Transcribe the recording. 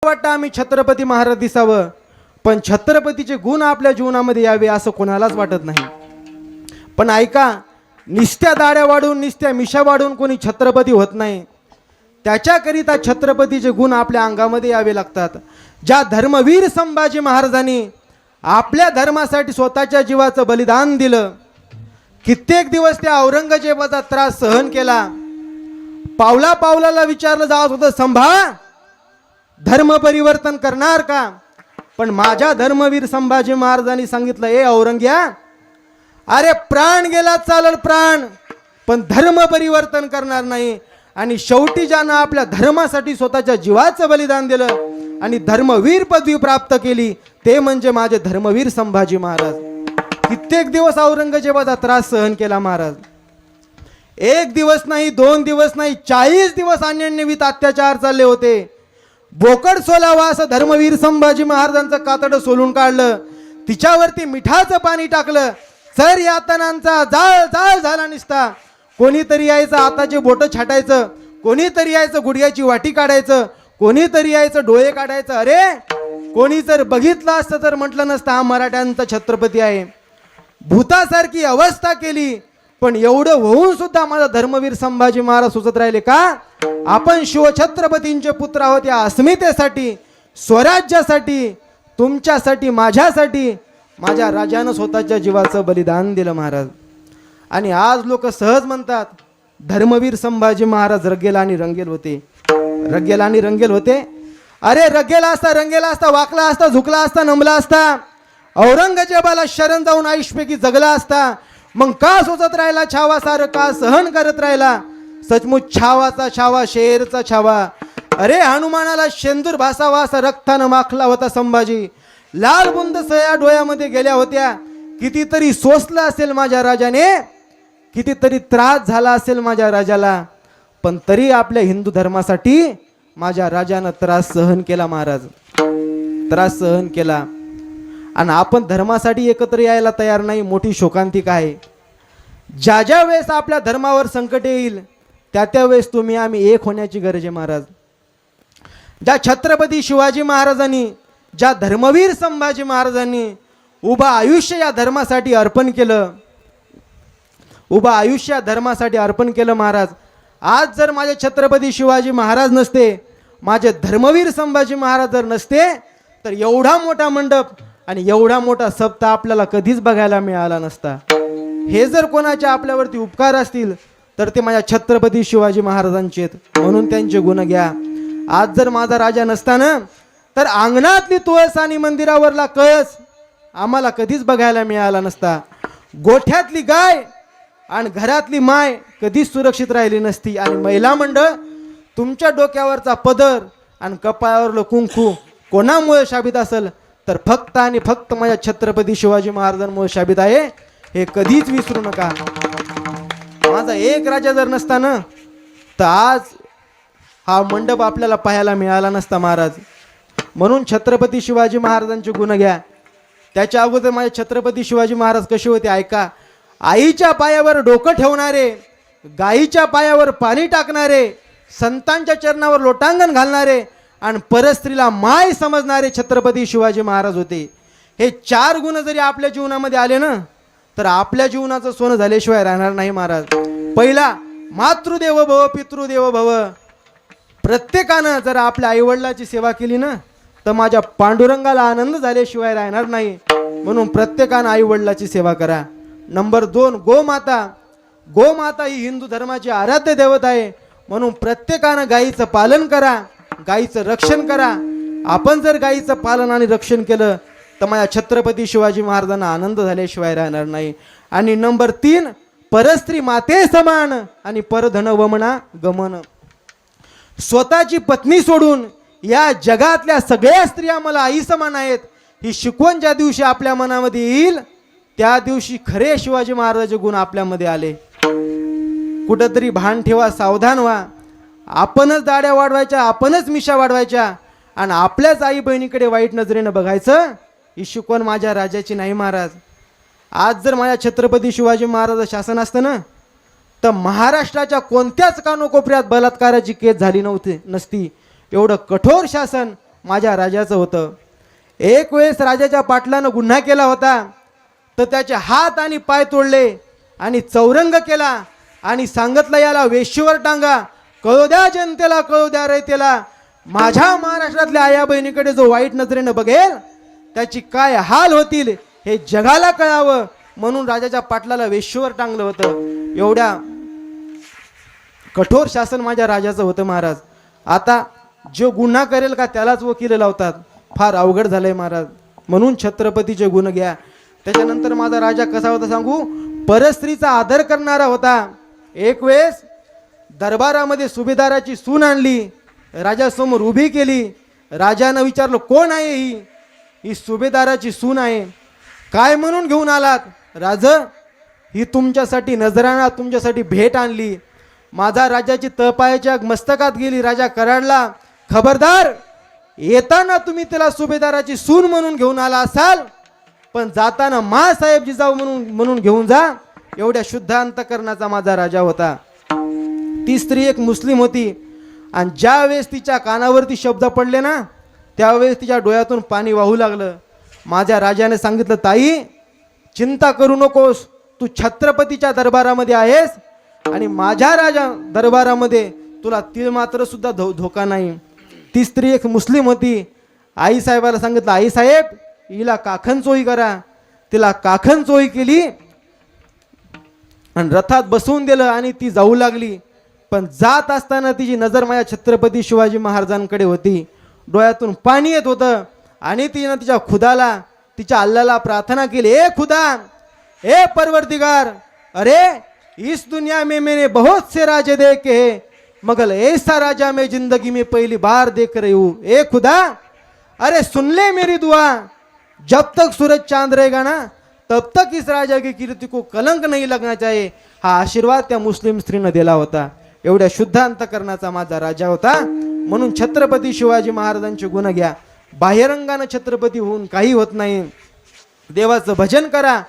वाटतं आम्ही छत्रपती महाराज दिसावं, पण छत्रपतीचे गुण आपल्या जीवनामध्ये यावे असं कोणालाच वाटत नाही. पण ऐका, निस्त्या दाड्या वाढून निस्त्या मिशा वाढून कोणी छत्रपती होत नाही. त्याच्याकरिता छत्रपतीचे गुण आपल्या अंगामध्ये यावे लागतात. ज्या धर्मवीर संभाजी महाराजांनी आपल्या धर्मासाठी स्वतःच्या जीवाचं बलिदान दिलं, कित्येक दिवस त्या औरंगजेबाचा त्रास सहन केला. पावला पावलाला विचारलं जात होतं, संभा धर्म परिवर्तन करणार का? पण माझ्या धर्मवीर संभाजी महाराजांनी सांगितलं, ए औरंग्या, अरे प्राण गेला चालल प्राण, पण धर्म परिवर्तन करणार नाही. आणि शेवटी ज्यानं आपल्या धर्मासाठी स्वतःच्या जीवाचं बलिदान दिलं आणि धर्मवीर पदवी प्राप्त केली, ते म्हणजे माझे धर्मवीर संभाजी महाराज. कित्येक दिवस औरंगजेबाचा त्रास सहन केला महाराज. एक दिवस नाही, 2 दिवस नाही, 40 दिवस अन्यान्यवित अत्याचार चालले होते. बोकड सोलावा असं धर्मवीर संभाजी महाराजांचं कातडं सोलून काढलं, तिच्यावरती मिठाचं पाणी टाकलं. चर यातनांचा जाळ जाळ झाला निसता. कोणीतरी यायचं हाताचे बोटं छाटायचं, कोणीतरी यायचं गुडघ्याची वाटी काढायचं, कोणीतरी यायचं डोळे काढायचं. अरे कोणी जर बघितलं असतं तर म्हटलं नसतं हा मराठ्यांचा छत्रपती आहे. भूतासारखी अवस्था केली. पण एवढं होऊन सुद्धा माझा धर्मवीर संभाजी महाराज सुचत राहिले का? आपण शिवछत्रपतींचे पुत्र आहोत. या अस्मितेसाठी, स्वराज्यासाठी, तुमच्यासाठी, माझ्यासाठी माझ्या राजानं स्वतःच्या जीवाचं बलिदान दिलं महाराज. आणि आज लोक सहज म्हणतात धर्मवीर संभाजी महाराज रगेल आणि रंगेल होते. रगेल आणि रंगेल होते? अरे रगेला असता, रंगेला असता, वाकला असता, झुकला असता, नमला असता, औरंगजेबाला शरण जाऊन आयुष्यपैकी जगला असता. मग का सोचत राहिला छावा सारं, का सहन करत राहिला? सचमुच छावाचा छावा, शेरचा छावा. अरे हनुमानाला शेंदूर भासावा असा रक्तानं माखला होता संभाजी. लाल बुंद सया डोळ्यामध्ये गेल्या होत्या. कितीतरी सोसलं असेल माझ्या राजाने, कितीतरी त्रास झाला असेल माझ्या राजाला, पण तरी आपल्या हिंदू धर्मासाठी माझ्या राजानं त्रास सहन केला महाराज. त्रास सहन केला. आणि आपण धर्मासाठी एकत्र यायला तयार नाही. मोठी शोकांतिका आहे. ज्या ज्या वेळेस आपल्या धर्मावर संकट येईल त्या त्यावेळेस तुम्ही आम्ही एक होण्याची गरज आहे महाराज. ज्या छत्रपती शिवाजी महाराजांनी, ज्या धर्मवीर संभाजी महाराजांनी उभं आयुष्य या धर्मासाठी अर्पण केलं, उभं आयुष्य या धर्मासाठी अर्पण केलं महाराज. आज जर माझे छत्रपती शिवाजी महाराज नसते, माझे धर्मवीर संभाजी महाराज जर नसते, तर एवढा मोठा मंडप आणि एवढा मोठा सप्ताह आपल्याला कधीच बघायला मिळाला नसता. हे जर कोणाचे आपल्यावरती उपकार असतील तर ते माझ्या छत्रपती शिवाजी महाराजांचे आहेत, म्हणून त्यांचे गुण घ्या. आज जर माझा राजा नसताना तर अंगणातली तुळस आणि मंदिरावरला कळस आम्हाला कधीच बघायला मिळाला नसता. गोठ्यातली गाय आणि घरातली माय कधीच सुरक्षित राहिली नसती. आणि महिला मंडळ, तुमच्या डोक्यावरचा पदर आणि कपाळावरलं कुंकू कोणामुळे शाबित असेल तर फक्त आणि फक्त माझ्या छत्रपती शिवाजी महाराजांमुळे शाबित आहे. हे कधीच विसरू नका. माझा एक राजा जर नसताना तर आज हा मंडप आपल्याला पाहायला मिळाला नसता महाराज. म्हणून छत्रपती शिवाजी महाराजांचे गुण घ्या. त्याच्या अगोदर माझे छत्रपती शिवाजी महाराज कसे होते ऐका. आईच्या पायावर डोकं ठेवणारे, गाईच्या पायावर पाणी टाकणारे, संतांच्या चरणावर लोटांगण घालणारे आणि परस्त्रीला माय समजणारे छत्रपती शिवाजी महाराज होते. हे 4 गुण जरी आपल्या जीवनामध्ये आले ना तर आपल्या जीवनाचं सोनं झाल्याशिवाय राहणार नाही महाराज. पहिला, मातृदेव भव पितृदेव भव. प्रत्येकानं जर आपल्या आईवडिलाची सेवा केली ना तर माझ्या पांडुरंगाला आनंद झाल्याशिवाय राहणार नाही. म्हणून प्रत्येकानं आईवडिलाची सेवा करा. नंबर 2, गोमाता. गोमाता ही हिंदू धर्माची आराध्य देवता आहे. म्हणून प्रत्येकानं गायीचं पालन करा, गायीचं रक्षण करा. आपण जर गायीचं पालन आणि रक्षण केलं तर माझ्या छत्रपती शिवाजी महाराजांना आनंद झाल्याशिवाय राहणार नाही. आणि नंबर 3, परस्त्री माते समान आणि परधन वमना गमन. स्वतःची पत्नी सोडून या जगातल्या सगळ्या स्त्रिया मला आई समान आहेत ही शिकवण ज्या दिवशी आपल्या मनामध्ये येईल त्या दिवशी खरे शिवाजी महाराजांचे गुण आपल्यामध्ये आले. कुठंतरी भान ठेवा, सावधान व्हा. आपणच दाढ्या वाढवायच्या, आपणच मिशा वाढवायच्या आणि आपल्याच आई बहिणीकडे वाईट नजरेनं बघायचं, ही शिकवण माझ्या राजाची नाही महाराज. आज जर माझ्या छत्रपती शिवाजी महाराज शासन असतं ना तर महाराष्ट्राच्या कोणत्याच कानोकोपऱ्यात बलात्काराची केस झाली नसती. एवढं कठोर शासन माझ्या राजाचं होतं. एक वेळेस राजाच्या पाटलानं गुन्हा केला होता, तर त्याचे हात आणि पाय तोडले आणि चौरंग केला आणि सांगितलं याला वेशीवर टांगा, कळू द्या जनतेला, कळू द्या रयतेला, माझ्या महाराष्ट्रातल्या आया बहिणीकडे जो वाईट नजरेनं बघेल त्याची काय हाल होतील हे जगाला कळावं म्हणून राजाच्या पाटलाला वेशीवर टांगलं होतं. एवढ्या कठोर शासन माझ्या राजाचं होतं महाराज. आता जो गुन्हा करेल का त्यालाच वकील लावतात. फार अवघड झालंय महाराज. म्हणून छत्रपतीचे गुण घ्या. त्याच्यानंतर माझा राजा कसा होता सांगू, परस्त्रीचा आदर करणारा होता. एक वेळेस दरबारामध्ये सुभेदाराची सून आणली, राजासमोर उभी केली. राजानं विचारलं कोण आहे ही? ही सुभेदाराची सून आहे. काय म्हणून घेऊन आलात? राज, ही तुमच्यासाठी नजराणा, तुमच्यासाठी भेट आणली. माझा राजाची तळपायाच्या मस्तकात गेली. राजा कराडला, खबरदार, येताना तुम्ही त्याला सुभेदाराची सून म्हणून घेऊन आला असाल, पण जाताना मासाहेब जिजाऊ म्हणून घेऊन जा. एवढ्या शुद्ध अंतकरणाचा माझा राजा होता. ती स्त्री एक मुस्लिम होती आणि ज्या वेळेस तिच्या कानावरती शब्द पडले ना, त्यावेळेस तिच्या डोळ्यातून पाणी वाहू लागलं. माझ्या राजाने सांगितलं, ताई चिंता करू नकोस, तू छत्रपतीच्या दरबारामध्ये आहेस आणि माझ्या राजा दरबारामध्ये तुला तीळ मात्र सुद्धा धोका नाही. ती स्त्री एक मुस्लिम होती. आईसाहेबाला सांगितलं, आईसाहेब हिला काखन चोळी करा. तिला काखन चोळी केली आणि रथात बसवून दिलं आणि ती जाऊ लागली. पण जात असताना तिची नजर माझ्या छत्रपती शिवाजी महाराजांकडे होती. डोळ्यातून पाणी येत होतं आणि तिनं तिच्या खुदाला, तिच्या अल्लाला प्रार्थना केली, ए खुदा, ए परवरदिगार, अरे इस दुनिया में मैंने बहुत से राजे देखे हैं, मगर ऐसा राजा मैं जिंदगी में पहली बार देख रही हूँ. ए खुदा, अरे सुन ले मेरी दुआ, जब तक सूरज चांद रहेगा ना तब तक इस राजा की कीर्ति को कलंक नहीं लगना चाहिए. हा आशीर्वाद त्या मुस्लिम स्त्रीनं दिला होता. एवढ्या शुद्ध अंतकरणाचा माझा राजा होता. म्हणून छत्रपती शिवाजी महाराजांचे गुण घ्या. बाह्यरंगानं छत्रपती होऊन काही होत नाही. देवाचं भजन करा.